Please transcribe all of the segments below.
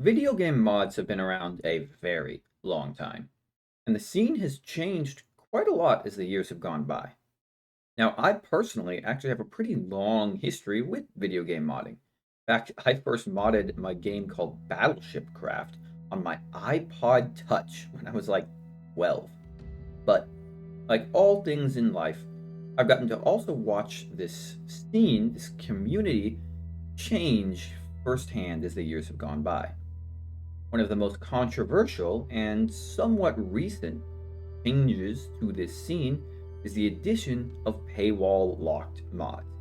Video game mods have been around a very long time, and the scene has changed quite a lot as the years have gone by. Now, I personally actually have a pretty long history with video game modding. In fact, I first modded my game called Battleship Craft on my iPod Touch when I was like 12. But like all things in life, I've gotten to also watch this scene, this community change firsthand as the years have gone by. One of the most controversial and somewhat recent changes to this scene is the addition of paywall locked mods,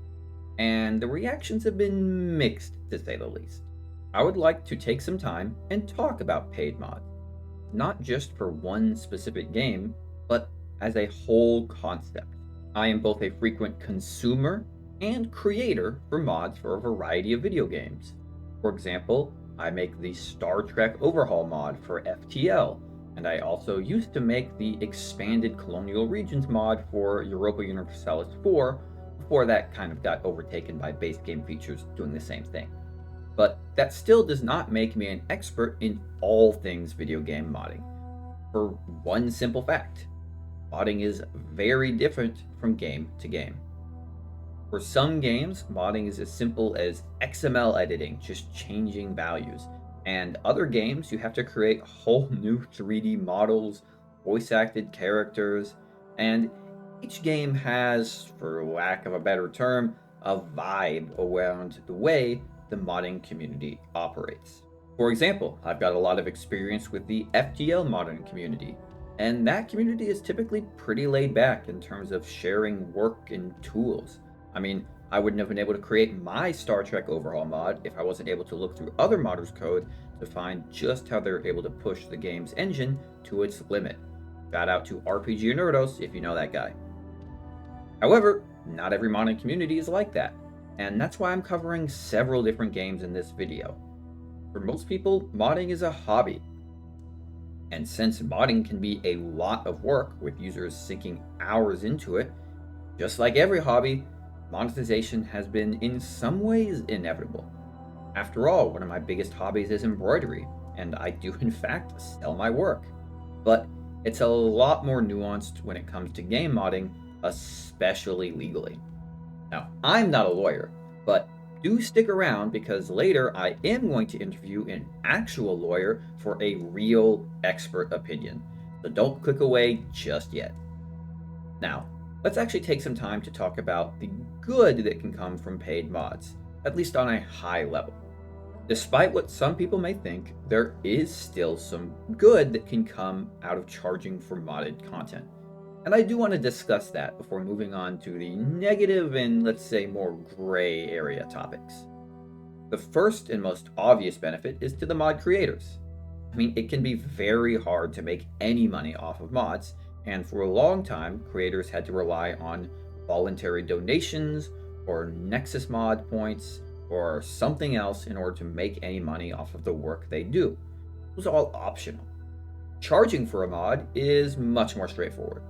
and the reactions have been mixed to say the least. I would like to take some time and talk about paid mods, not just for one specific game, but as a whole concept. I am both a frequent consumer and creator for mods for a variety of video games. For example, I make the Star Trek Overhaul mod for FTL, and I also used to make the expanded Colonial Regions mod for Europa Universalis 4 before that kind of got overtaken by base game features doing the same thing. But that still does not make me an expert in all things video game modding. For one simple fact, modding is very different from game to game. For some games, modding is as simple as XML editing, just changing values. And other games, you have to create whole new 3D models, voice acted characters, and each game has, for lack of a better term, a vibe around the way the modding community operates. For example, I've got a lot of experience with the FTL modding community, and that community is typically pretty laid back in terms of sharing work and tools. I mean, I wouldn't have been able to create my Star Trek Overhaul mod if I wasn't able to look through other modders' code to find just how they're able to push the game's engine to its limit. Shout out to RPG Nerdos if you know that guy. However, not every modding community is like that, and that's why I'm covering several different games in this video. For most people, modding is a hobby. And since modding can be a lot of work with users sinking hours into it, just like every hobby, monetization has been in some ways inevitable. After all, one of my biggest hobbies is embroidery, and I do in fact sell my work. But it's a lot more nuanced when it comes to game modding, especially legally. Now, I'm not a lawyer, but do stick around because later I am going to interview an actual lawyer for a real expert opinion. So don't click away just yet. Now, let's actually take some time to talk about the good that can come from paid mods, at least on a high level. Despite what some people may think, there is still some good that can come out of charging for modded content. And I do want to discuss that before moving on to the negative and, let's say, more gray area topics. The first and most obvious benefit is to the mod creators. I mean, it can be very hard to make any money off of mods, and for a long time, creators had to rely on voluntary donations or Nexus mod points or something else in order to make any money off of the work they do. It was all optional. Charging for a mod is much more straightforward,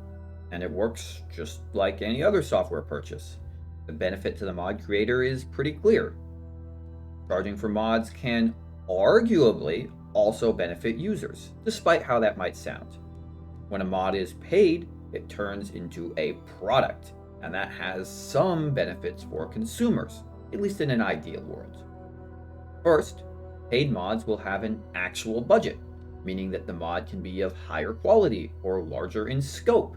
and it works just like any other software purchase. The benefit to the mod creator is pretty clear. Charging for mods can arguably also benefit users, despite how that might sound. When a mod is paid, it turns into a product, and that has some benefits for consumers, at least in an ideal world. First, paid mods will have an actual budget, meaning that the mod can be of higher quality or larger in scope.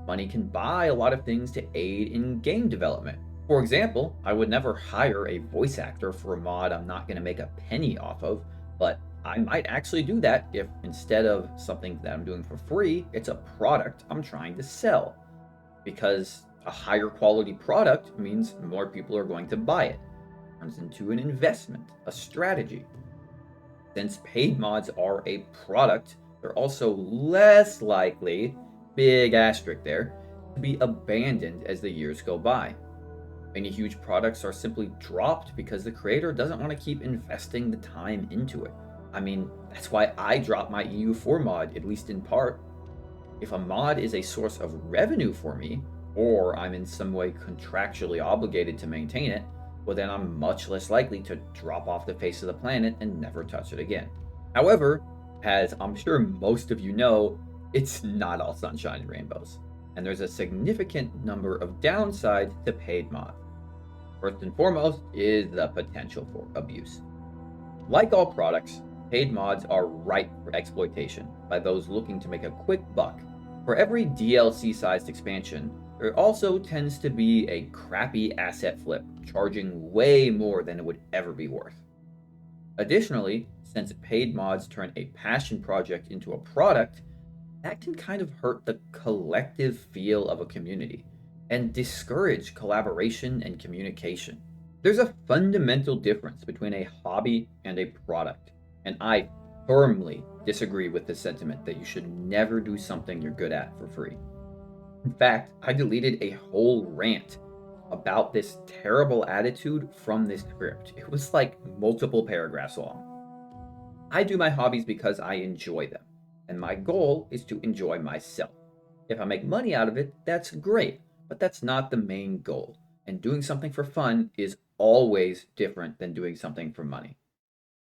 Money can buy a lot of things to aid in game development. For example, I would never hire a voice actor for a mod I'm not going to make a penny off of, but I might actually do that if instead of something that I'm doing for free, it's a product I'm trying to sell. Because a higher quality product means more people are going to buy it. It turns into an investment, a strategy. Since paid mods are a product, they're also less likely, big asterisk there, to be abandoned as the years go by. Many huge products are simply dropped because the creator doesn't want to keep investing the time into it. I mean, that's why I dropped my EU4 mod, at least in part. If a mod is a source of revenue for me, or I'm in some way contractually obligated to maintain it, well, then I'm much less likely to drop off the face of the planet and never touch it again. However, as I'm sure most of you know, it's not all sunshine and rainbows, and there's a significant number of downsides to paid mods. First and foremost is the potential for abuse. Like all products, paid mods are ripe for exploitation by those looking to make a quick buck. For every DLC sized expansion, there also tends to be a crappy asset flip, charging way more than it would ever be worth. Additionally, since paid mods turn a passion project into a product, that can kind of hurt the collective feel of a community and discourage collaboration and communication. There's a fundamental difference between a hobby and a product, and I firmly disagree with the sentiment that you should never do something you're good at for free. In fact, I deleted a whole rant about this terrible attitude from this script. It was like multiple paragraphs long. I do my hobbies because I enjoy them, and my goal is to enjoy myself. If I make money out of it, that's great, but that's not the main goal. And doing something for fun is always different than doing something for money.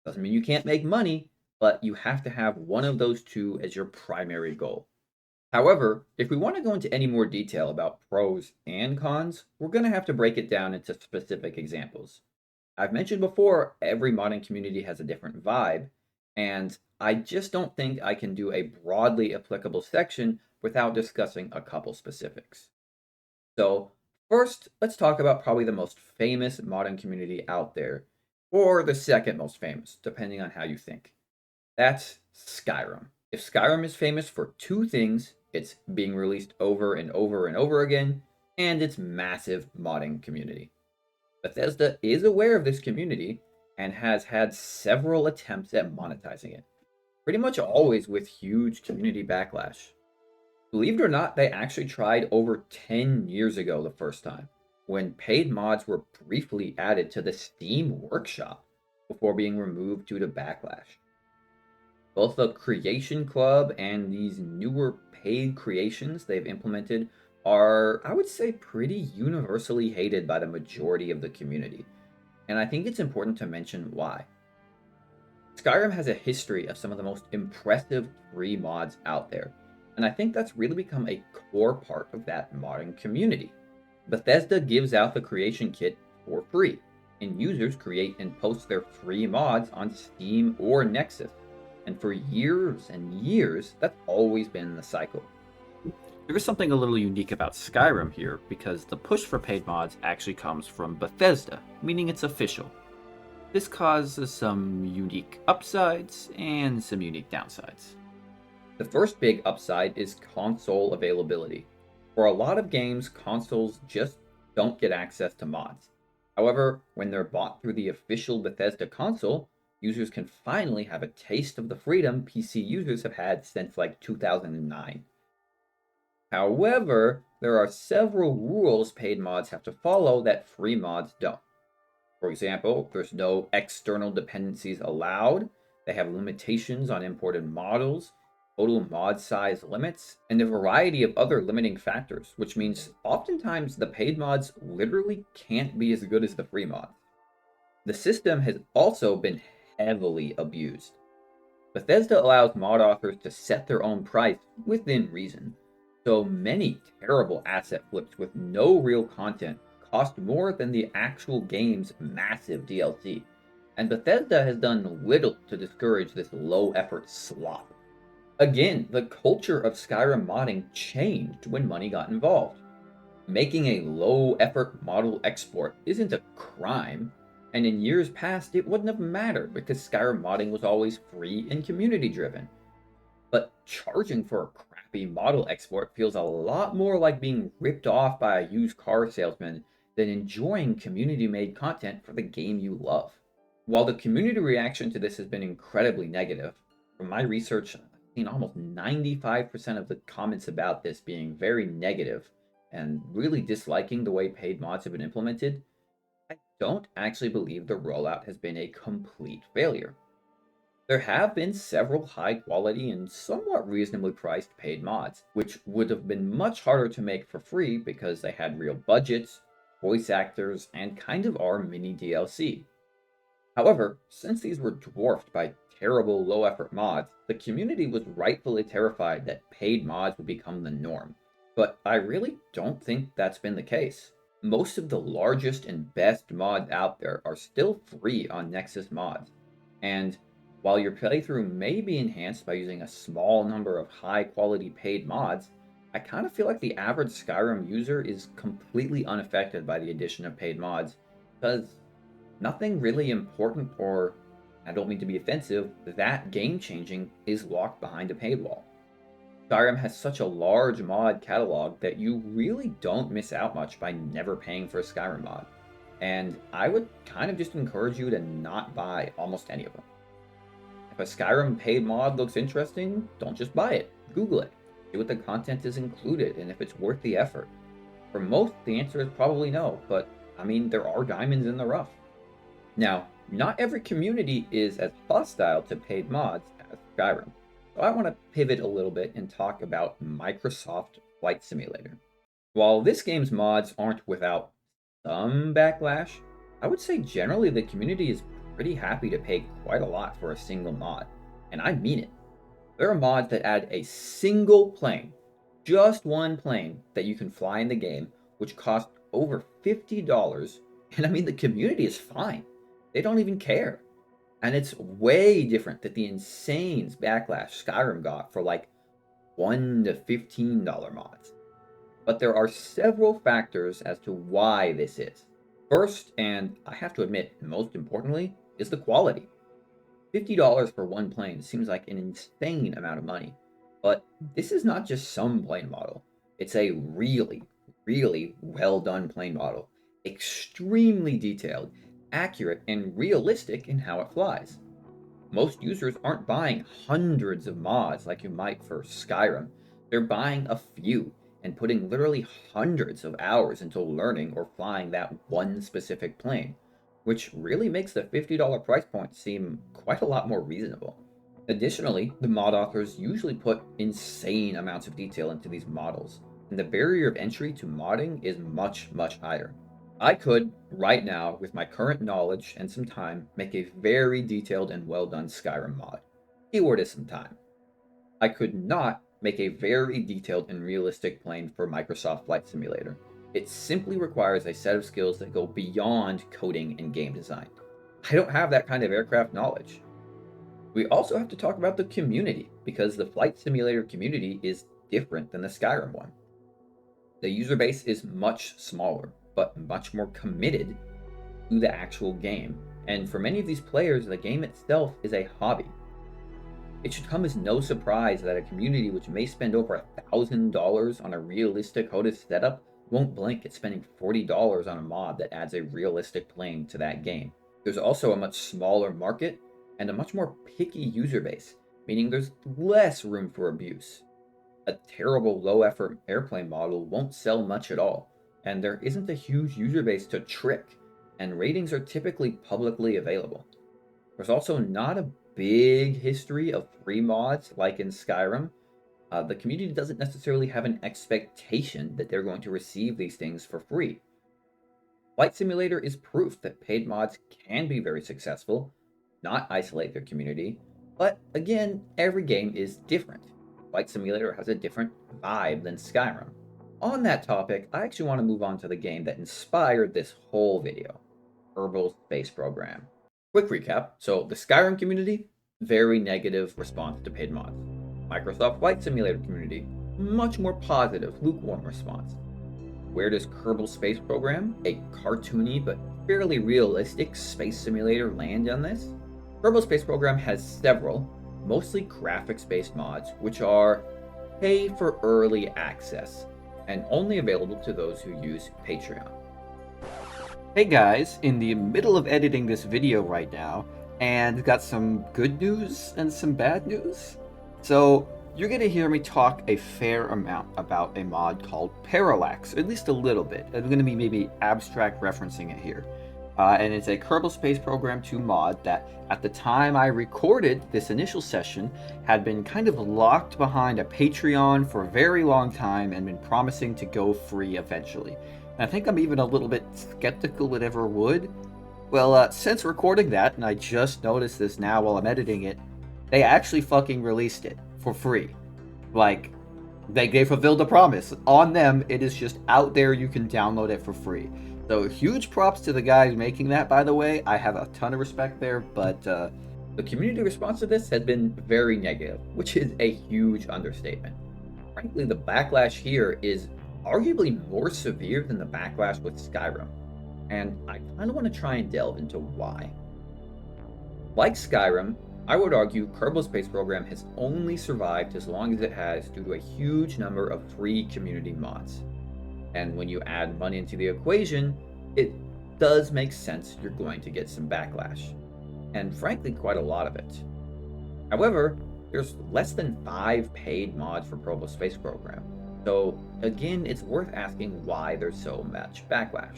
Doesn't mean you can't make money, but you have to have one of those two as your primary goal. However, if we want to go into any more detail about pros and cons, we're going to have to break it down into specific examples. I've mentioned before, every modding community has a different vibe, and I just don't think I can do a broadly applicable section without discussing a couple specifics. So, first, let's talk about probably the most famous modding community out there, or the second most famous, depending on how you think. That's Skyrim. If Skyrim is famous for two things, it's being released over and over and over again, and its massive modding community. Bethesda is aware of this community and has had several attempts at monetizing it, pretty much always with huge community backlash. Believe it or not, they actually tried over 10 years ago the first time, when paid mods were briefly added to the Steam Workshop before being removed due to backlash. Both the Creation Club and these newer paid creations they've implemented are, I would say, pretty universally hated by the majority of the community. And I think it's important to mention why. Skyrim has a history of some of the most impressive free mods out there, and I think that's really become a core part of that modding community. Bethesda gives out the creation kit for free, and users create and post their free mods on Steam or Nexus. And for years and years, that's always been the cycle. There is something a little unique about Skyrim here, because the push for paid mods actually comes from Bethesda, meaning it's official. This causes some unique upsides and some unique downsides. The first big upside is console availability. For a lot of games, consoles just don't get access to mods. However, when they're bought through the official Bethesda console, users can finally have a taste of the freedom PC users have had since like 2009. However, there are several rules paid mods have to follow that free mods don't. For example, there's no external dependencies allowed, they have limitations on imported models, total mod size limits, and a variety of other limiting factors, which means oftentimes the paid mods literally can't be as good as the free mods. The system has also been heavily abused. Bethesda allows mod authors to set their own price within reason, so many terrible asset flips with no real content cost more than the actual game's massive DLC, and Bethesda has done little to discourage this low effort slop. Again, the culture of Skyrim modding changed when money got involved. Making a low effort model export isn't a crime, and in years past it wouldn't have mattered because Skyrim modding was always free and community driven. But charging for a crappy model export feels a lot more like being ripped off by a used car salesman than enjoying community made content for the game you love. While the community reaction to this has been incredibly negative, from my research, I've seen almost 95% of the comments about this being very negative and really disliking the way paid mods have been implemented. I don't actually believe the rollout has been a complete failure. There have been several high quality and somewhat reasonably priced paid mods, which would have been much harder to make for free because they had real budgets, voice actors, and kind of our mini DLC. However, since these were dwarfed by terrible low effort mods, the community was rightfully terrified that paid mods would become the norm. But I really don't think that's been the case. Most of the largest and best mods out there are still free on Nexus Mods. And while your playthrough may be enhanced by using a small number of high quality paid mods, I kind of feel like the average Skyrim user is completely unaffected by the addition of paid mods, because nothing really important, or I don't mean to be offensive, that game changing is locked behind a paywall. Skyrim has such a large mod catalog that you really don't miss out much by never paying for a Skyrim mod. And I would kind of just encourage you to not buy almost any of them. If a Skyrim paid mod looks interesting, don't just buy it. Google it. See what the content is included and if it's worth the effort. For most, the answer is probably no, but I mean, there are diamonds in the rough. Now, not every community is as hostile to paid mods as Skyrim, so I want to pivot a little bit and talk about Microsoft Flight Simulator. While this game's mods aren't without some backlash, I would say generally the community is pretty happy to pay quite a lot for a single mod, and I mean it. There are mods that add a single plane, just one plane that you can fly in the game, which costs over $50, and I mean the community is fine. They don't even care. And it's way different than the insane backlash Skyrim got for like $1 to $15 mods. But there are several factors as to why this is. First, and I have to admit, most importantly, is the quality. $50 for one plane seems like an insane amount of money. But this is not just some plane model. It's a really, really well done plane model. Extremely detailed, accurate, and realistic in how it flies. Most users aren't buying hundreds of mods like you might for Skyrim. They're buying a few and putting literally hundreds of hours into learning or flying that one specific plane, which really makes the $50 price point seem quite a lot more reasonable. Additionally, the mod authors usually put insane amounts of detail into these models, and the barrier of entry to modding is much, much higher. I could, right now, with my current knowledge and some time, make a very detailed and well done Skyrim mod. Keyword is some time. I could not make a very detailed and realistic plane for Microsoft Flight Simulator. It simply requires a set of skills that go beyond coding and game design. I don't have that kind of aircraft knowledge. We also have to talk about the community, because the Flight Simulator community is different than the Skyrim one. The user base is much smaller, but much more committed to the actual game, and for many of these players, the game itself is a hobby. It should come as no surprise that a community which may spend over $1,000 on a realistic HOTAS setup won't blink at spending $40 on a mod that adds a realistic plane to that game. There's also a much smaller market and a much more picky user base, meaning there's less room for abuse. A terrible low-effort airplane model won't sell much at all, and there isn't a huge user base to trick, and ratings are typically publicly available. There's also not a big history of free mods like in Skyrim. The community doesn't necessarily have an expectation that they're going to receive these things for free. Flight Simulator is proof that paid mods can be very successful, not isolate their community, but again, every game is different. Flight Simulator has a different vibe than Skyrim. On that topic, I actually want to move on to the game that inspired this whole video, Kerbal Space Program. Quick recap, so the Skyrim community, very negative response to paid mods. Microsoft Flight Simulator community, much more positive, lukewarm response. Where does Kerbal Space Program, a cartoony but fairly realistic space simulator, land on this? Kerbal Space Program has several, mostly graphics-based mods, which are pay for early access, and only available to those who use Patreon. Hey guys, in the middle of editing this video right now, and got some good news and some bad news. So, you're going to hear me talk a fair amount about a mod called Parallax, at least a little bit. I'm going to be maybe abstract referencing it here. And it's a Kerbal Space Program 2 mod that, at the time I recorded this initial session, had been kind of locked behind a Patreon for a very long time and been promising to go free eventually. I think I'm even a little bit skeptical it ever would. Well, since recording that, and I just noticed this now while I'm editing it, they actually fucking released it for free. Like, they fulfilled the promise. On them, it is just out there. You can download it for free. So huge props to the guys making that, by the way. I have a ton of respect there, but The community response to this has been very negative, which is a huge understatement. Frankly, the backlash here is arguably more severe than the backlash with Skyrim, and I kind of want to try and delve into why. Like Skyrim, I would argue Kerbal Space Program has only survived as long as it has due to a huge number of free community mods. And when you add money into the equation, it does make sense you're going to get some backlash. And frankly, quite a lot of it. However, there's less than 5 paid mods for Kerbal Space Program. So again, it's worth asking why there's so much backlash.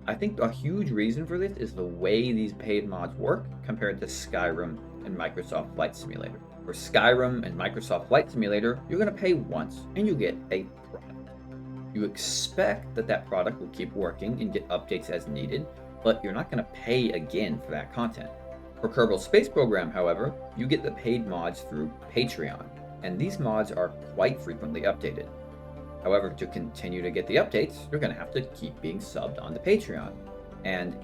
I think a huge reason for this is the way these paid mods work compared to Skyrim and Microsoft Flight Simulator. For Skyrim and Microsoft Flight Simulator, you're going to pay once and you get a product. You expect that that product will keep working and get updates as needed, but you're not going to pay again for that content. For Kerbal Space Program, however, you get the paid mods through Patreon, and these mods are quite frequently updated. However, to continue to get the updates, you're going to have to keep being subbed onto Patreon. And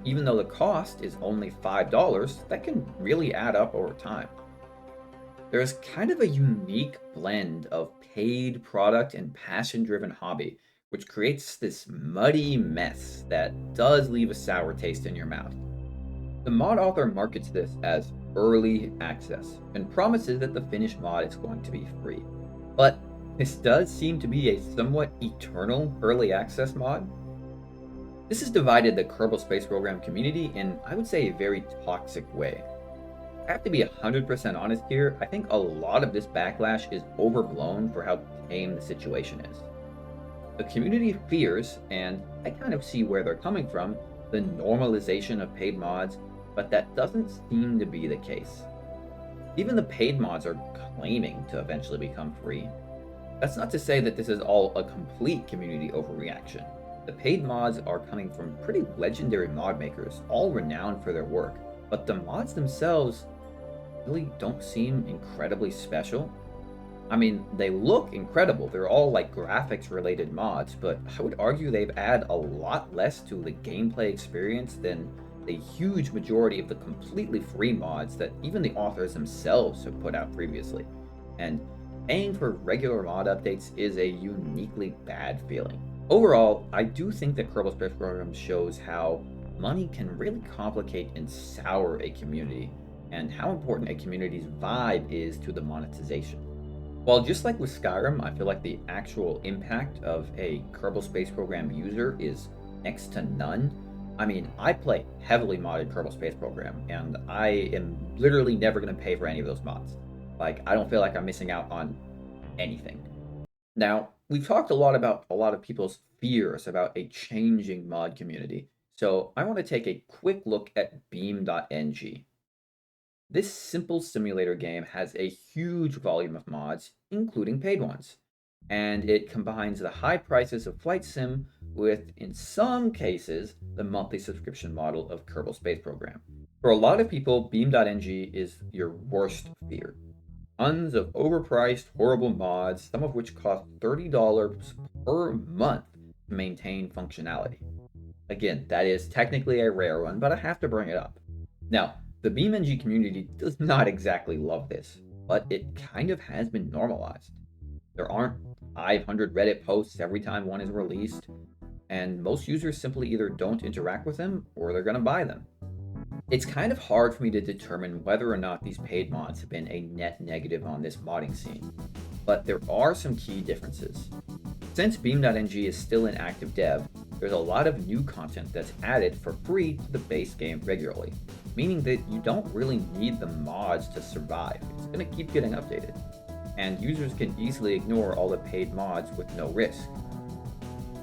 even though the cost is only $5, that can really add up over time. There's kind of a unique blend of paid product and passion-driven hobby, which creates this muddy mess that does leave a sour taste in your mouth. The mod author markets this as early access and promises that the finished mod is going to be free. But this does seem to be a somewhat eternal early access mod. This has divided the Kerbal Space Program community in, I would say, a very toxic way. I have to be 100% honest here, I think a lot of this backlash is overblown for how tame the situation is. The community fears, and I kind of see where they're coming from, the normalization of paid mods, but that doesn't seem to be the case. Even the paid mods are claiming to eventually become free. That's not to say that this is all a complete community overreaction. The paid mods are coming from pretty legendary mod makers, all renowned for their work, but the mods themselves really don't seem incredibly special. I mean, they look incredible, they're all like graphics related mods, but I would argue they've added a lot less to the gameplay experience than the huge majority of the completely free mods that even the authors themselves have put out previously. And paying for regular mod updates is a uniquely bad feeling. Overall, I do think that Kerbal Space Program shows how money can really complicate and sour a community, and how important a community's vibe is to the monetization. While just like with Skyrim, I feel like the actual impact of a Kerbal Space Program user is next to none. I mean, I play heavily modded Kerbal Space Program, and I am literally never going to pay for any of those mods. Like, I don't feel like I'm missing out on anything. Now, we've talked a lot about a lot of people's fears about a changing mod community, so I want to take a quick look at Beam.ng. This simple simulator game has a huge volume of mods, including paid ones, and it combines the high prices of Flight Sim with, in some cases, the monthly subscription model of Kerbal Space Program. For a lot of people, Beam.ng is your worst fear. Tons of overpriced, horrible mods, some of which cost $30 per month to maintain functionality. Again, that is technically a rare one, but I have to bring it up. Now, the Beam.ng community does not exactly love this, but it kind of has been normalized. There aren't 500 Reddit posts every time one is released, and most users simply either don't interact with them or they're going to buy them. It's kind of hard for me to determine whether or not these paid mods have been a net negative on this modding scene, but there are some key differences. Since Beam.ng is still in active dev, there's a lot of new content that's added for free to the base game regularly, meaning that you don't really need the mods to survive. It's going to keep getting updated, and users can easily ignore all the paid mods with no risk.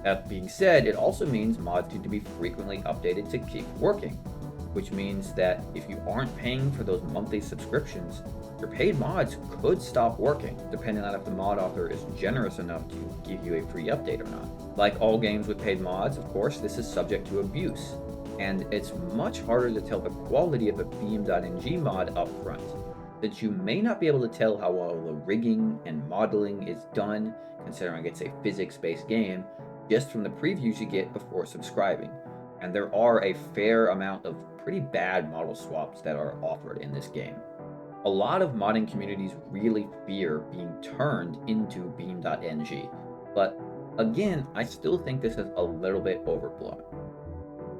That being said, it also means mods need to be frequently updated to keep working. which means that if you aren't paying for those monthly subscriptions, your paid mods could stop working, depending on if the mod author is generous enough to give you a free update or not. Like all games with paid mods, of course, this is subject to abuse, and it's much harder to tell the quality of a Beam.ng mod up front, since you may not be able to tell how well the rigging and modeling is done, considering it's a physics-based game, just from the previews you get before subscribing. And there are a fair amount of pretty bad model swaps that are offered in this game. A lot of modding communities really fear being turned into Beam.ng, but again, I still think this is a little bit overblown.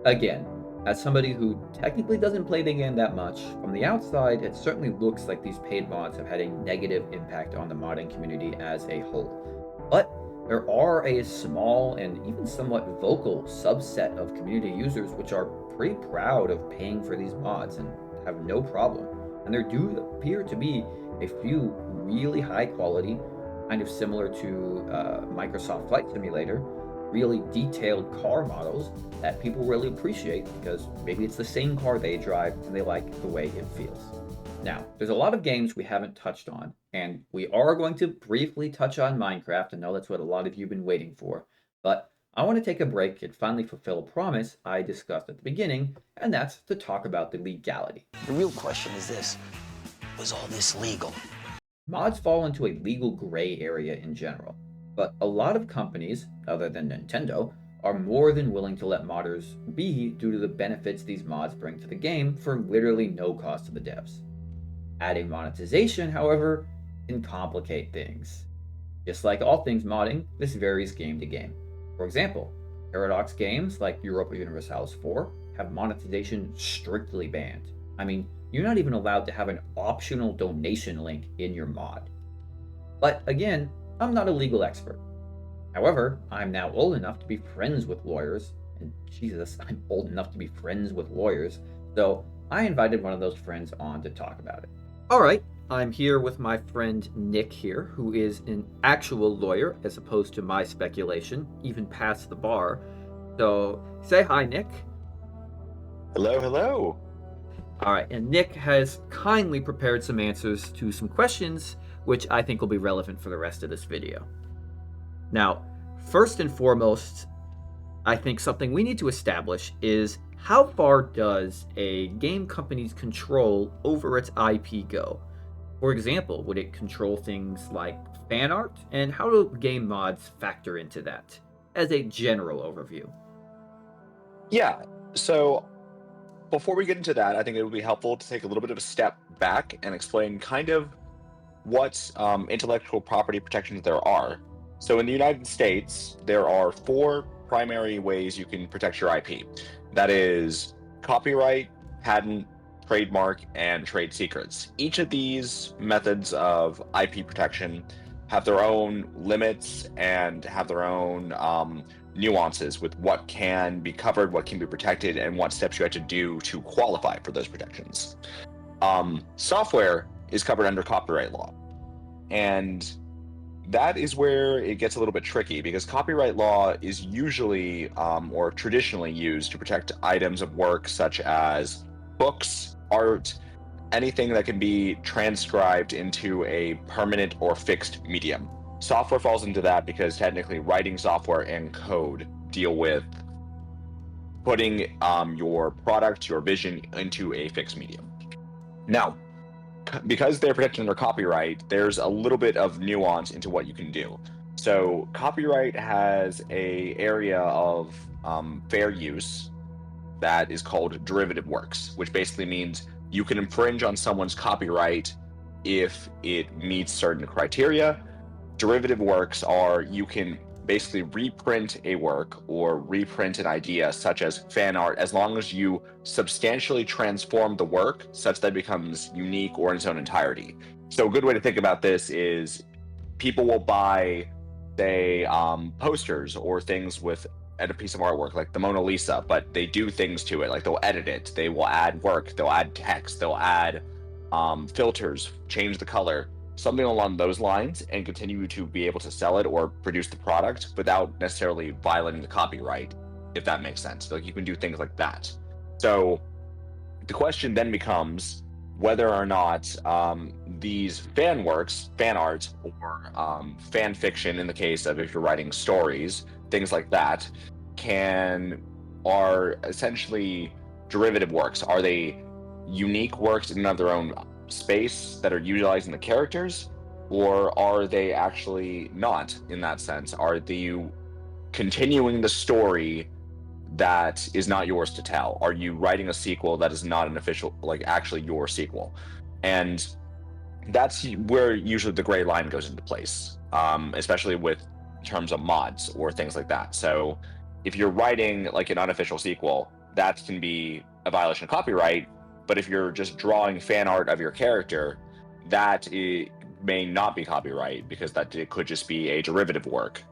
Again, as somebody who technically doesn't play the game that much, from the outside, it certainly looks like these paid mods have had a negative impact on the modding community as a whole. But there are a small and even somewhat vocal subset of community users which are pretty proud of paying for these mods and have no problem. And there do appear to be a few really high quality, kind of similar to Microsoft Flight Simulator, really detailed car models that people really appreciate because maybe it's the same car they drive and they like the way it feels. Now, there's a lot of games we haven't touched on, and we are going to briefly touch on Minecraft. I know that's what a lot of you have been waiting for, but I want to take a break and finally fulfill a promise I discussed at the beginning, and that's to talk about the legality. The real question is this: was all this legal? Mods fall into a legal gray area in general, but a lot of companies, other than Nintendo, are more than willing to let modders be due to the benefits these mods bring to the game for literally no cost to the devs. Adding monetization, however, can complicate things. Just like all things modding, this varies game to game. For example, Paradox games like Europa Universalis 4 have monetization strictly banned. I mean, you're not even allowed to have an optional donation link in your mod. But again, I'm not a legal expert. However, I'm now old enough to be friends with lawyers, and Jesus, I'm old enough to be friends with lawyers, so I invited one of those friends on to talk about it. Alright, I'm here with my friend Nick here, who is an actual lawyer as opposed to my speculation, even past the bar. So, say hi, Nick. Hello, hello. Alright, and Nick has kindly prepared some answers to some questions, which I think will be relevant for the rest of this video. Now, first and foremost, I think something we need to establish is how far does a game company's control over its IP go? For example, would it control things like fan art? And how do game mods factor into that? As a general overview. Yeah, so before we get into that, I think it would be helpful to take a little bit of a step back and explain kind of what intellectual property protections there are. So in the United States, there are 4 primary ways you can protect your IP. That is copyright, patent, trademark, and trade secrets. Each of these methods of IP protection have their own limits and have their own nuances with what can be covered, what can be protected, and what steps you have to do to qualify for those protections. Software is covered under copyright law, and that is where it gets a little bit tricky because copyright law is usually or traditionally used to protect items of work such as books, art, anything that can be transcribed into a permanent or fixed medium. Software falls into that because technically writing software and code deal with putting your product, your vision into a fixed medium. Now, because they're protected under copyright, there's a little bit of nuance into what you can do. So copyright has a area of fair use that is called derivative works, which basically means you can infringe on someone's copyright if it meets certain criteria. Derivative works are you can basically reprint a work or reprint an idea such as fan art as long as you substantially transform the work such that it becomes unique or in its own entirety. So a good way to think about this is people will buy, say, posters or things with a piece of artwork like the Mona Lisa, but they do things to it, like they'll edit it, they will add work, they'll add text, they'll add filters, change the color, something along those lines, and continue to be able to sell it or produce the product without necessarily violating the copyright, if that makes sense. Like you can do things like that. So the question then becomes whether or not these fan works, fan art, or fan fiction, in the case of if you're writing stories, things like that, are essentially derivative works. Are they unique works in and of their own space that are utilizing the characters, or are they actually not in that sense? Are you continuing the story that is not yours to tell? Are you writing a sequel that is not an official, like actually your sequel? And that's where usually the gray line goes into place, especially with terms of mods or things like that. So if you're writing like an unofficial sequel, that can be a violation of copyright. But if you're just drawing fan art of your character, may not be copyright because it could just be a derivative work,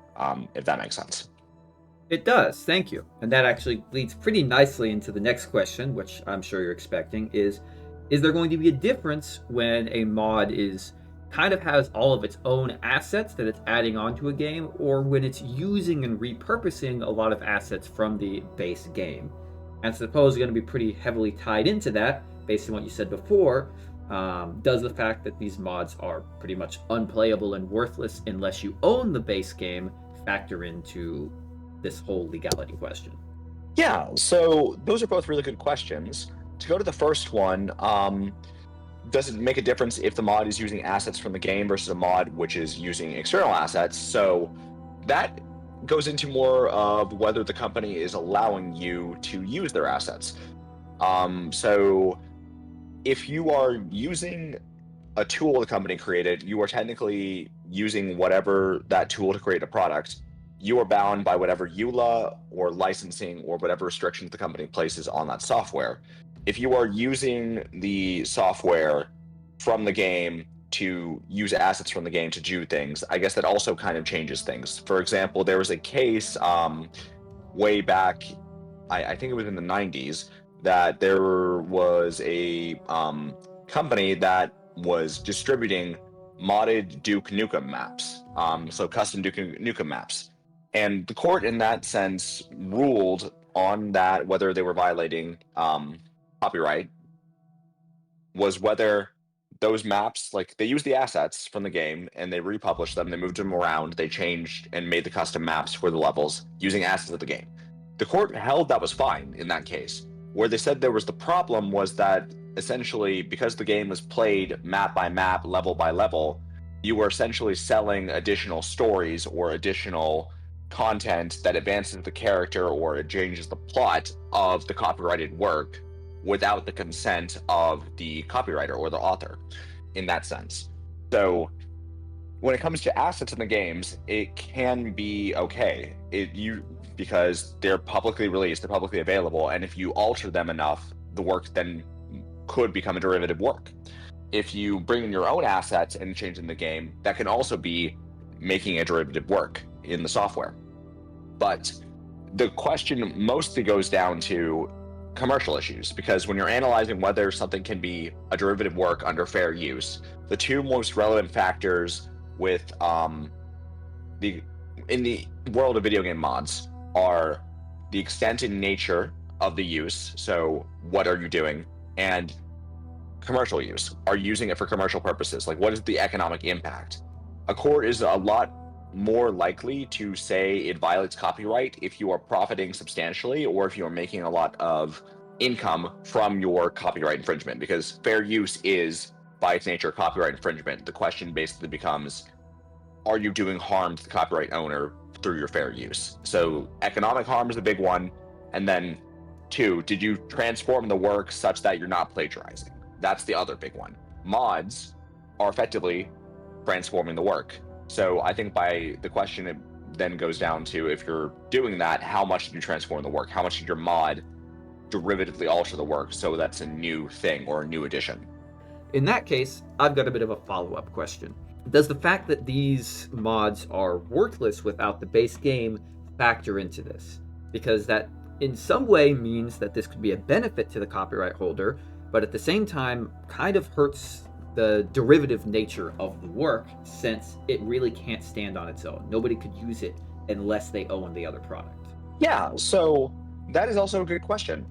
if that makes sense. It does, thank you. And that actually leads pretty nicely into the next question, which I'm sure you're expecting, is there going to be a difference when a mod kind of has all of its own assets that it's adding onto a game, or when it's using and repurposing a lot of assets from the base game? And suppose going to be pretty heavily tied into that, based on what you said before. Does the fact that these mods are pretty much unplayable and worthless unless you own the base game factor into this whole legality question? Yeah, so those are both really good questions. To go to the first one, does it make a difference if the mod is using assets from the game versus a mod which is using external assets? So that goes into more of whether the company is allowing you to use their assets. So if you are using a tool the company created, you are technically using whatever that tool to create a product. You are bound by whatever EULA or licensing or whatever restrictions the company places on that software. If you are using the software from the game to use assets from the game to do things, I guess that also kind of changes things. For example, there was a case way back, I think it was in the 90s, that there was a company that was distributing modded Duke Nukem maps, so custom Duke Nukem maps. And the court, in that sense, ruled on that whether they were violating copyright was whether those maps, like they used the assets from the game and they republished them, they moved them around, they changed and made the custom maps for the levels using assets of the game. The court held that was fine in that case. Where they said there was the problem was that essentially because the game was played map by map, level by level, you were essentially selling additional stories or additional content that advances the character or it changes the plot of the copyrighted work without the consent of the copywriter or the author in that sense. So when it comes to assets in the games, it can be okay. Because they're publicly released, they're publicly available, and if you alter them enough, the work then could become a derivative work. If you bring in your own assets and change in the game, that can also be making a derivative work in the software. But the question mostly goes down to commercial issues, because when you're analyzing whether something can be a derivative work under fair use, the two most relevant factors with in the world of video game mods are the extent and nature of the use, so what are you doing, and commercial use. Are you using it for commercial purposes? Like, what is the economic impact? A court is a lot more likely to say it violates copyright if you are profiting substantially or if you are making a lot of income from your copyright infringement, because fair use is, by its nature, copyright infringement. The question basically becomes, are you doing harm to the copyright owner through your fair use? So economic harm is a big one. And then 2, did you transform the work such that you're not plagiarizing? That's the other big one. Mods are effectively transforming the work. So I think by the question, it then goes down to, if you're doing that, how much did you transform the work? How much did your mod derivatively alter the work so that's a new thing or a new addition? In that case, I've got a bit of a follow-up question. Does the fact that these mods are worthless without the base game factor into this? Because that in some way means that this could be a benefit to the copyright holder, but at the same time kind of hurts the derivative nature of the work, since it really can't stand on its own. Nobody could use it unless they own the other product. Yeah, so that is also a good question.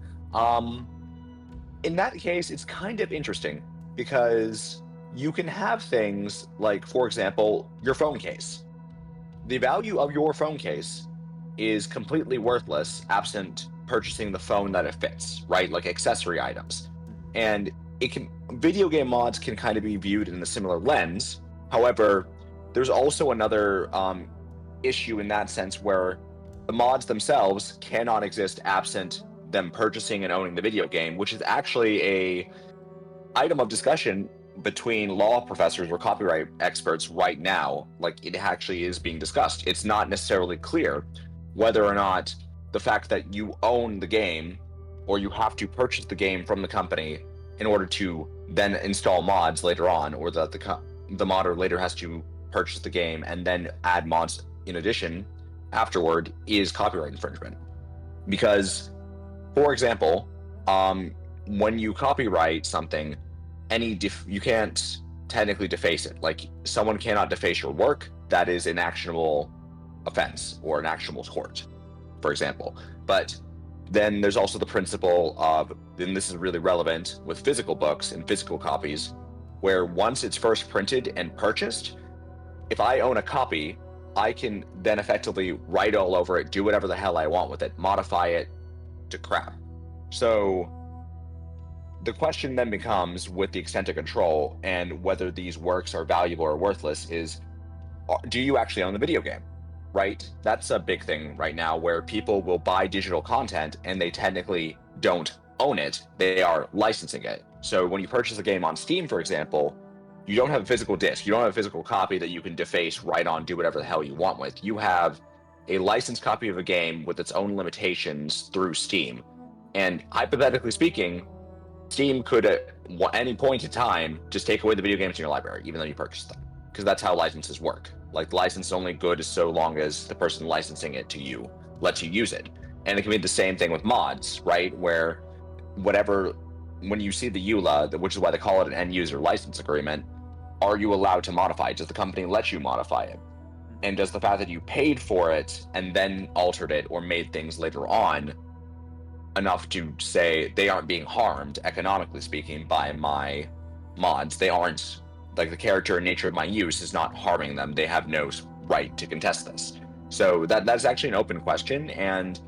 in that case, it's kind of interesting because you can have things like, for example, your phone case. The value of your phone case is completely worthless absent purchasing the phone that it fits, right? Like accessory items. And video game mods can kind of be viewed in a similar lens. However, there's also another issue in that sense where the mods themselves cannot exist absent them purchasing and owning the video game, which is actually a item of discussion between law professors or copyright experts right now. Like, it actually is being discussed. It's not necessarily clear whether or not the fact that you own the game or you have to purchase the game from the company in order to then install mods later on, or that the modder later has to purchase the game and then add mods in addition afterward, is copyright infringement. Because, for example, when you copyright something, you can't technically deface it. Like, someone cannot deface your work. That is an actionable offense or an actionable tort, for example. But then there's also the principle of, and this is really relevant with physical books and physical copies, where once it's first printed and purchased, if I own a copy, I can then effectively write all over it, do whatever the hell I want with it, modify it to crap. So the question then becomes, with the extent of control and whether these works are valuable or worthless, is, do you actually own the video game? Right? That's a big thing right now, where people will buy digital content and they technically don't own it. They are licensing it. So when you purchase a game on Steam, for example, you don't have a physical disc. You don't have a physical copy that you can deface, write on, do whatever the hell you want with. You have a licensed copy of a game with its own limitations through Steam. And hypothetically speaking, Steam could at any point in time just take away the video games in your library, even though you purchased them, because that's how licenses work. Like, the license is only good so long as the person licensing it to you lets you use it. And it can be the same thing with mods, right? Where when you see the EULA, which is why they call it an end user license agreement, are you allowed to modify it? Does the company let you modify it? And does the fact that you paid for it and then altered it or made things later on enough to say they aren't being harmed, economically speaking, by my mods? They aren't, like, the character and nature of my use is not harming them. They have no right to contest this. So that's actually an open question. And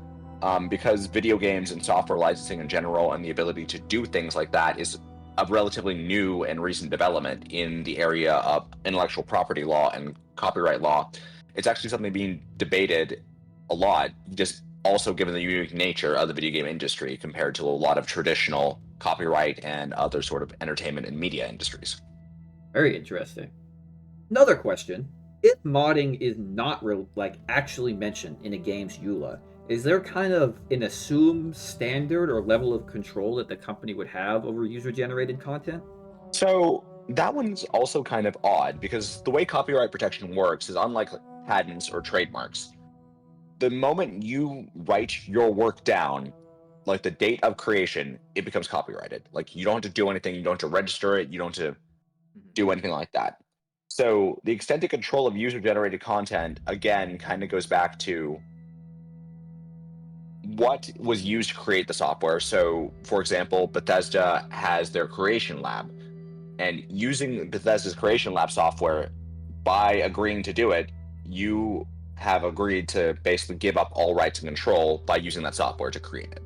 because video games and software licensing in general and the ability to do things like that is a relatively new and recent development in the area of intellectual property law and copyright law, it's actually something being debated a lot, just also given the unique nature of the video game industry compared to a lot of traditional copyright and other sort of entertainment and media industries. Very interesting. Another question: if modding is not actually mentioned in a game's EULA, is there kind of an assumed standard or level of control that the company would have over user-generated content? So that one's also kind of odd, because the way copyright protection works is unlike patents or trademarks. The moment you write your work down, like the date of creation, it becomes copyrighted. Like, you don't have to do anything, you don't have to register it, you don't have to do anything like that. So the extent of control of user-generated content, again, kind of goes back to what was used to create the software. So, for example, Bethesda has their creation lab, and using Bethesda's creation lab software, by agreeing to do it, you have agreed to basically give up all rights and control by using that software to create it.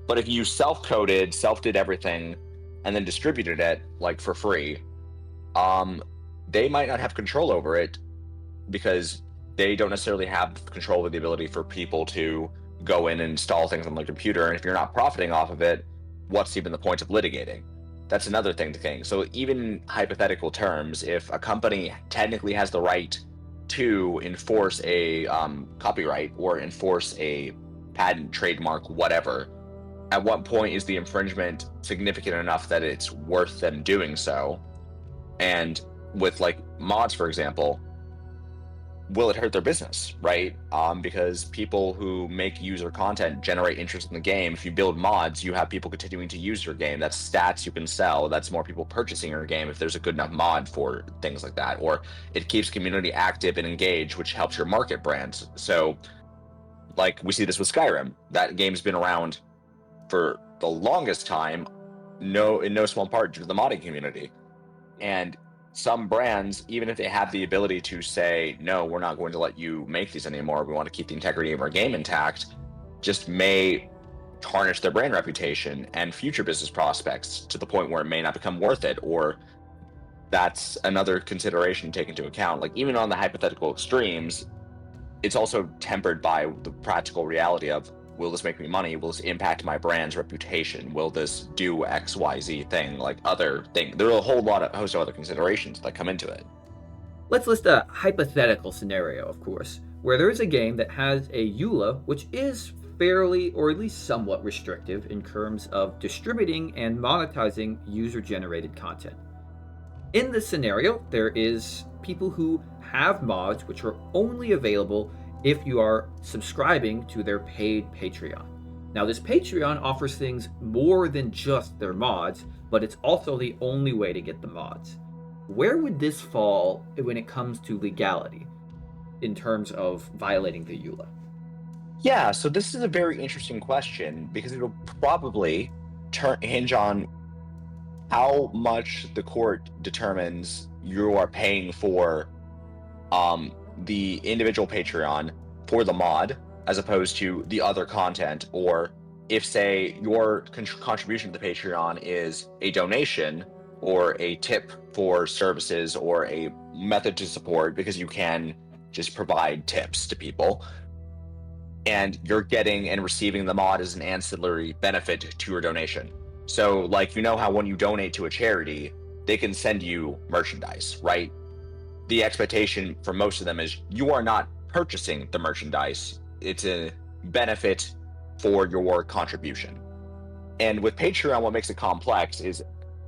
But if you self-coded, self-did everything, and then distributed it, like, for free, they might not have control over it, because they don't necessarily have control over the ability for people to go in and install things on their computer. And if you're not profiting off of it, what's even the point of litigating? That's another thing to think. So even in hypothetical terms, if a company technically has the right to enforce a copyright or enforce a patent, trademark, whatever, at what point is the infringement significant enough that it's worth them doing so? And with, like, mods, for example, will it hurt their business, right? Because people who make user content generate interest in the game. If you build mods, you have people continuing to use your game. That's stats you can sell. That's more people purchasing your game if there's a good enough mod for things like that. Or it keeps community active and engaged, which helps your market brand. So, like, we see this with Skyrim. That game's been around for the longest time in no small part due to the modding community. And some brands, even if they have the ability to say, no, we're not going to let you make these anymore, we want to keep the integrity of our game intact, just may tarnish their brand reputation and future business prospects to the point where it may not become worth it. Or that's another consideration to take into account. Like, even on the hypothetical extremes, it's also tempered by the practical reality of, will this make me money? Will this impact my brand's reputation? Will this do XYZ thing? Like other thing, there are a whole host of other considerations that come into it. Let's list a hypothetical scenario, of course, where there is a game that has a EULA which is fairly, or at least somewhat restrictive in terms of distributing and monetizing user-generated content. In this scenario, there is people who have mods which are only available if you are subscribing to their paid Patreon. Now, this Patreon offers things more than just their mods, but it's also the only way to get the mods. Where would this fall when it comes to legality in terms of violating the EULA? Yeah, so this is a very interesting question because it'll probably hinge on how much the court determines you are paying for the individual Patreon for the mod as opposed to the other content, or if, say, your contribution to the Patreon is a donation or a tip for services or a method to support because you can just provide tips to people, and you're getting and receiving the mod as an ancillary benefit to your donation. So, like, you know how when you donate to a charity, they can send you merchandise, right? The expectation for most of them is you are not purchasing the merchandise. It's a benefit for your contribution. And with Patreon, what makes it complex is,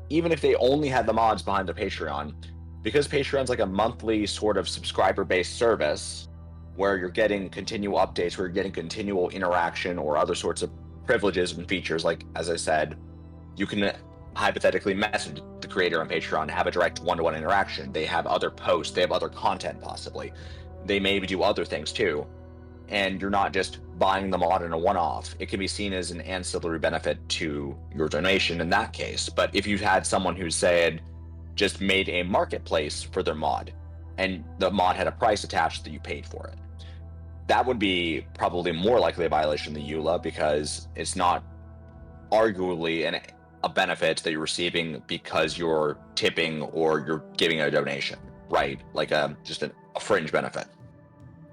even if they only had the mods behind their Patreon, because Patreon's like a monthly sort of subscriber-based service where you're getting continual updates, where you're getting continual interaction or other sorts of privileges and features. Like, as I said, you can hypothetically message the creator on Patreon, have a direct one-to-one interaction. They have other posts, they have other content possibly. They maybe do other things too. And you're not just buying the mod in a one-off. It can be seen as an ancillary benefit to your donation in that case. But if you've had someone who said just made a marketplace for their mod, and the mod had a price attached that you paid for it, that would be probably more likely a violation of the EULA, because it's not arguably a benefit that you're receiving because you're tipping or you're giving a donation, right? Like just a fringe benefit.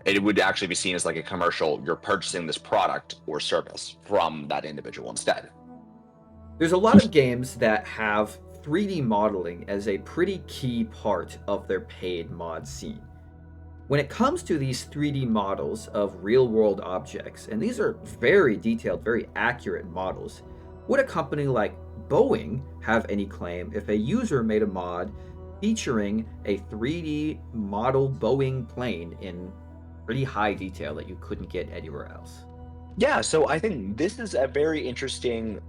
It would actually be seen as like a commercial. You're purchasing this product or service from that individual instead. There's a lot of games that have 3D modeling as a pretty key part of their paid mod scene. When it comes to these 3D models of real-world objects, and these are very detailed, very accurate models, would a company like Boeing have any claim if a user made a mod featuring a 3D model Boeing plane in pretty high detail that you couldn't get anywhere else? Yeah, so I think this is a very interesting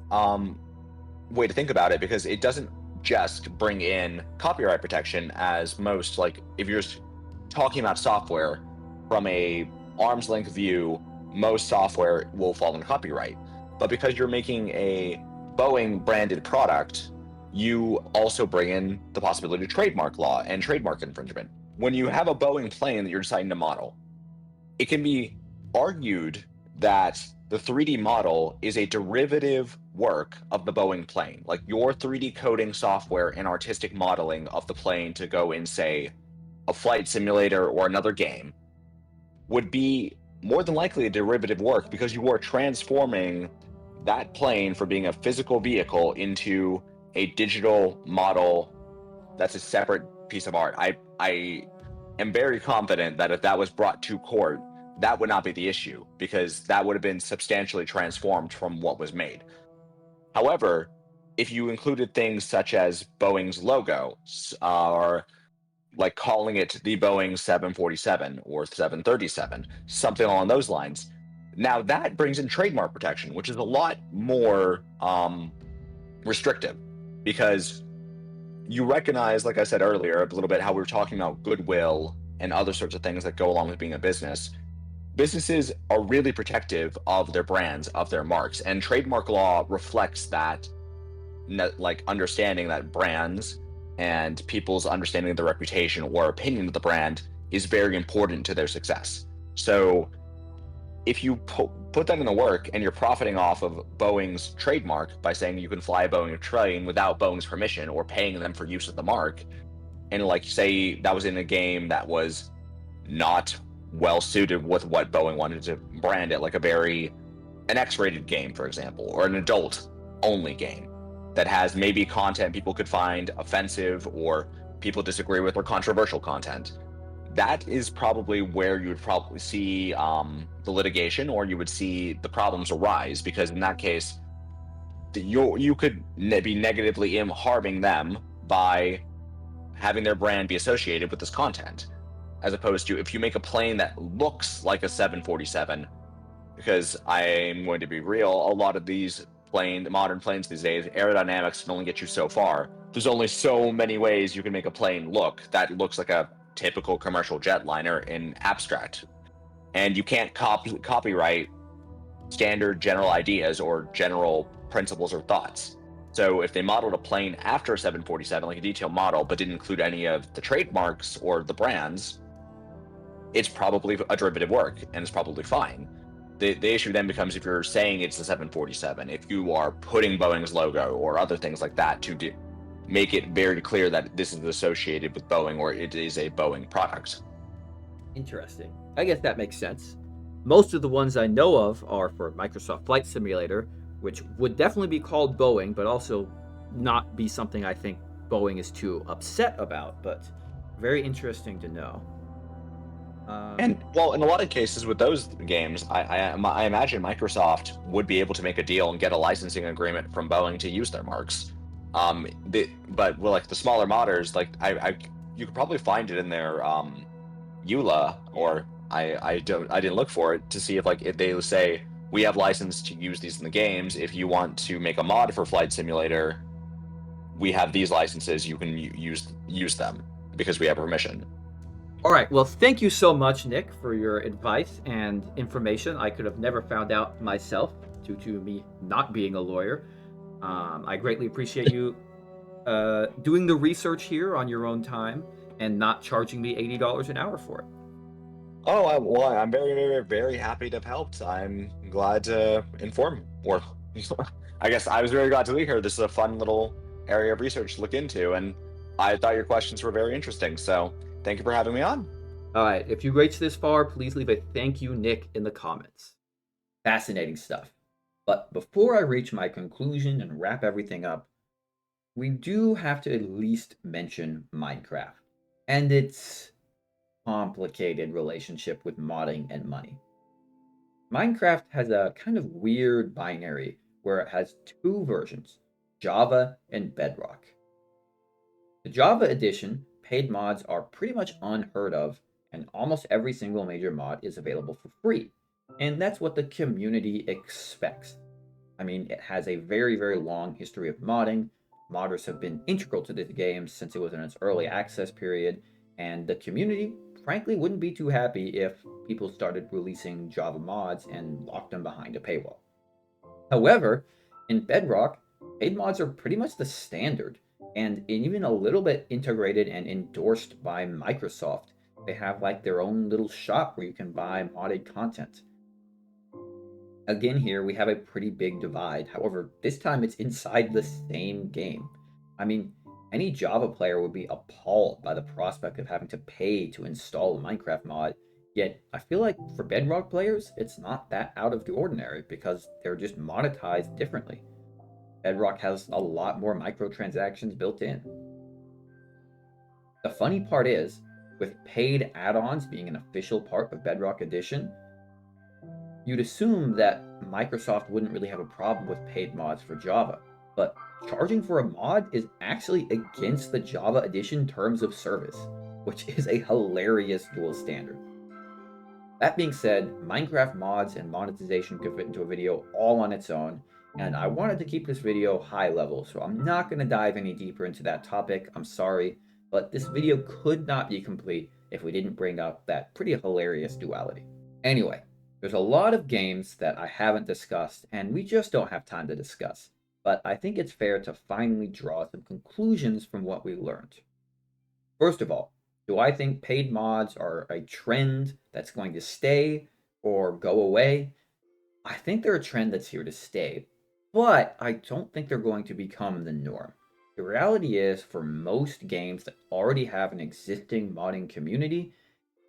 way to think about it, because it doesn't just bring in copyright protection, as most, like, if you're just talking about software from a arm's length view, most software will fall under copyright. But because you're making a Boeing branded product, you also bring in the possibility of trademark law and trademark infringement. When you have a Boeing plane that you're deciding to model, it can be argued that the 3D model is a derivative work of the Boeing plane. Like, your 3D coding software and artistic modeling of the plane to go in, say, a flight simulator or another game would be more than likely a derivative work, because you are transforming that plane from being a physical vehicle into a digital model that's a separate piece of art. I am very confident that if that was brought to court, that would not be the issue, because that would have been substantially transformed from what was made. However, if you included things such as Boeing's logo, or like calling it the Boeing 747 or 737, something along those lines, now that brings in trademark protection, which is a lot more restrictive, because you recognize, like I said earlier, a little bit how we were talking about goodwill and other sorts of things that go along with being a business. Businesses are really protective of their brands, of their marks, and trademark law reflects that like understanding that brands and people's understanding of the reputation or opinion of the brand is very important to their success. So if you put that in the work and you're profiting off of Boeing's trademark by saying you can fly a Boeing train without Boeing's permission or paying them for use of the mark, and like say that was in a game that was not well suited with what Boeing wanted to brand it, like an X-rated game, for example, or an adult-only game that has maybe content people could find offensive or people disagree with or controversial content. That is probably where you would probably see the litigation, or you would see the problems arise, because in that case, you could be negatively harming them by having their brand be associated with this content, as opposed to if you make a plane that looks like a 747. Because I'm going to be real, a lot of these modern planes these days, aerodynamics can only get you so far. There's only so many ways you can make a plane look that looks like a typical commercial jetliner in abstract. And you can't copyright standard general ideas or general principles or thoughts. So if they modeled a plane after a 747, like a detailed model, but didn't include any of the trademarks or the brands, it's probably a derivative work and it's probably fine. The issue then becomes if you're saying it's a 747, if you are putting Boeing's logo or other things like that to make it very clear that this is associated with Boeing or it is a Boeing product. Interesting. I guess that makes sense. Most of the ones I know of are for Microsoft Flight Simulator, which would definitely be called Boeing, but also not be something I think Boeing is too upset about, but very interesting to know. And well, in a lot of cases with those games, I imagine Microsoft would be able to make a deal and get a licensing agreement from Boeing to use their marks. But with like the smaller modders, like you could probably find it in their EULA, or I didn't look for it to see if they say we have license to use these in the games. If you want to make a mod for Flight Simulator, we have these licenses. You can use them because we have permission. All right. Well, thank you so much, Nick, for your advice and information. I could have never found out myself due to me not being a lawyer. I greatly appreciate you doing the research here on your own time and not charging me $80 an hour for it. Oh, I'm very, very, very happy to have helped. I'm glad to inform, or I guess I was very glad to be here. This is a fun little area of research to look into, and I thought your questions were very interesting. So thank you for having me on. All right. If you reached this far, please leave a thank you, Nick, in the comments. Fascinating stuff. But before I reach my conclusion and wrap everything up, we do have to at least mention Minecraft and its complicated relationship with modding and money. Minecraft has a kind of weird binary where it has two versions, Java and Bedrock. The Java edition paid mods are pretty much unheard of, and almost every single major mod is available for free. And that's what the community expects. I mean, it has a very, very long history of modding. Modders have been integral to this game since it was in its early access period, and the community, frankly, wouldn't be too happy if people started releasing Java mods and locked them behind a paywall. However, in Bedrock, paid mods are pretty much the standard, and even a little bit integrated and endorsed by Microsoft. They have like their own little shop where you can buy modded content. Again, here we have a pretty big divide. However, this time it's inside the same game. I mean, any Java player would be appalled by the prospect of having to pay to install a Minecraft mod, yet I feel like for Bedrock players, it's not that out of the ordinary because they're just monetized differently. Bedrock has a lot more microtransactions built in. The funny part is, with paid add-ons being an official part of Bedrock Edition, you'd assume that Microsoft wouldn't really have a problem with paid mods for Java, but charging for a mod is actually against the Java Edition terms of service, which is a hilarious dual standard. That being said, Minecraft mods and monetization could fit into a video all on its own, and I wanted to keep this video high level, so I'm not going to dive any deeper into that topic, I'm sorry, but this video could not be complete if we didn't bring up that pretty hilarious duality. Anyway, there's a lot of games that I haven't discussed, and we just don't have time to discuss. but I think it's fair to finally draw some conclusions from what we learned. First of all, do I think paid mods are a trend that's going to stay or go away? I think they're a trend that's here to stay, but I don't think they're going to become the norm. The reality is, for most games that already have an existing modding community,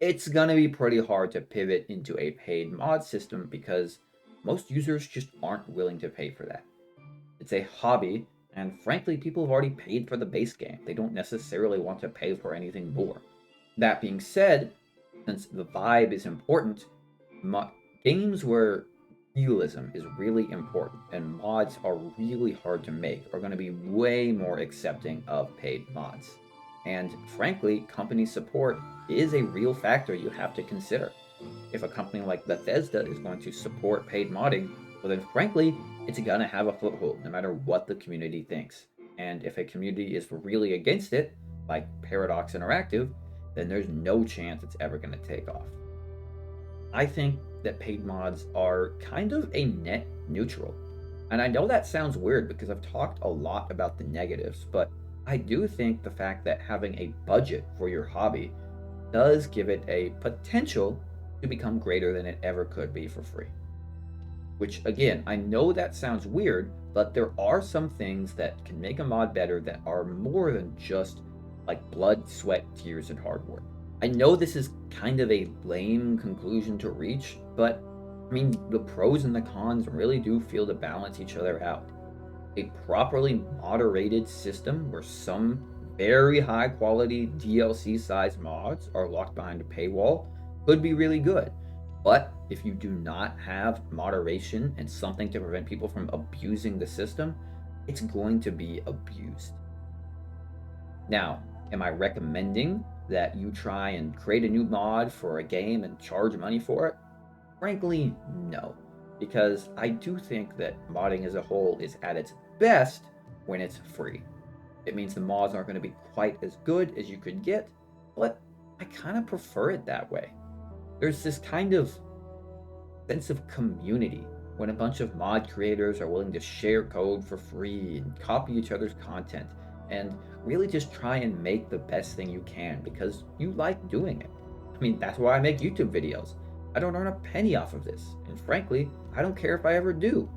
it's going to be pretty hard to pivot into a paid mod system because most users just aren't willing to pay for that. It's a hobby, and frankly, people have already paid for the base game. They don't necessarily want to pay for anything more. That being said, since the vibe is important, games where realism is really important and mods are really hard to make are going to be way more accepting of paid mods. And frankly, company support is a real factor you have to consider. If a company like Bethesda is going to support paid modding, well, then frankly, it's going to have a foothold no matter what the community thinks. And if a community is really against it, like Paradox Interactive, then there's no chance it's ever going to take off. I think that paid mods are kind of a net neutral. And I know that sounds weird because I've talked a lot about the negatives, but I do think the fact that having a budget for your hobby does give it a potential to become greater than it ever could be for free. Which, again, I know that sounds weird, but there are some things that can make a mod better that are more than just like blood, sweat, tears, and hard work. I know this is kind of a lame conclusion to reach, but I mean, the pros and the cons really do feel to balance each other out. A properly moderated system where some very high quality DLC sized mods are locked behind a paywall could be really good. But if you do not have moderation and something to prevent people from abusing the system, it's going to be abused. Now, am I recommending that you try and create a new mod for a game and charge money for it? Frankly, no. Because I do think that modding as a whole is at its best when it's free. It means the mods aren't going to be quite as good as you could get, but I kind of prefer it that way. There's this kind of sense of community when a bunch of mod creators are willing to share code for free and copy each other's content and really just try and make the best thing you can because you like doing it. I mean, that's why I make YouTube videos. I don't earn a penny off of this, and frankly, I don't care if I ever do.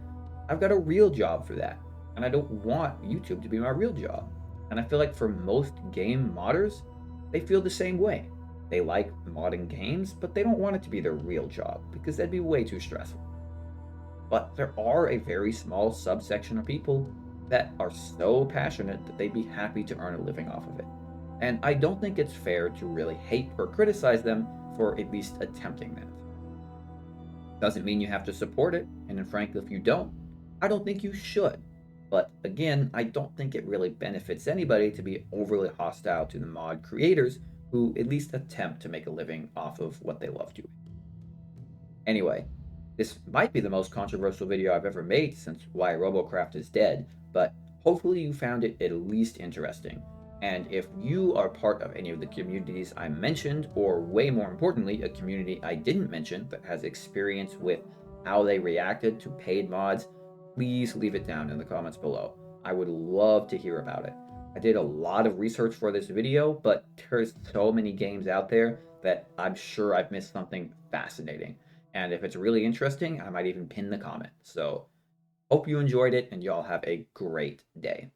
I've got a real job for that, and I don't want YouTube to be my real job. And I feel like for most game modders, they feel the same way. They like modding games, but they don't want it to be their real job because that'd be way too stressful. But there are a very small subsection of people that are so passionate that they'd be happy to earn a living off of it. And I don't think it's fair to really hate or criticize them for at least attempting that. Doesn't mean you have to support it, and then frankly, if you don't, I don't think you should. But again, I don't think it really benefits anybody to be overly hostile to the mod creators who at least attempt to make a living off of what they love doing. Anyway, this might be the most controversial video I've ever made since Why Robocraft is Dead, but hopefully you found it at least interesting. And if you are part of any of the communities I mentioned, or way more importantly, a community I didn't mention that has experience with how they reacted to paid mods, please leave it down in the comments below. I would love to hear about it. I did a lot of research for this video, but there's so many games out there that I'm sure I've missed something fascinating. And if it's really interesting, I might even pin the comment. So, hope you enjoyed it, and y'all have a great day.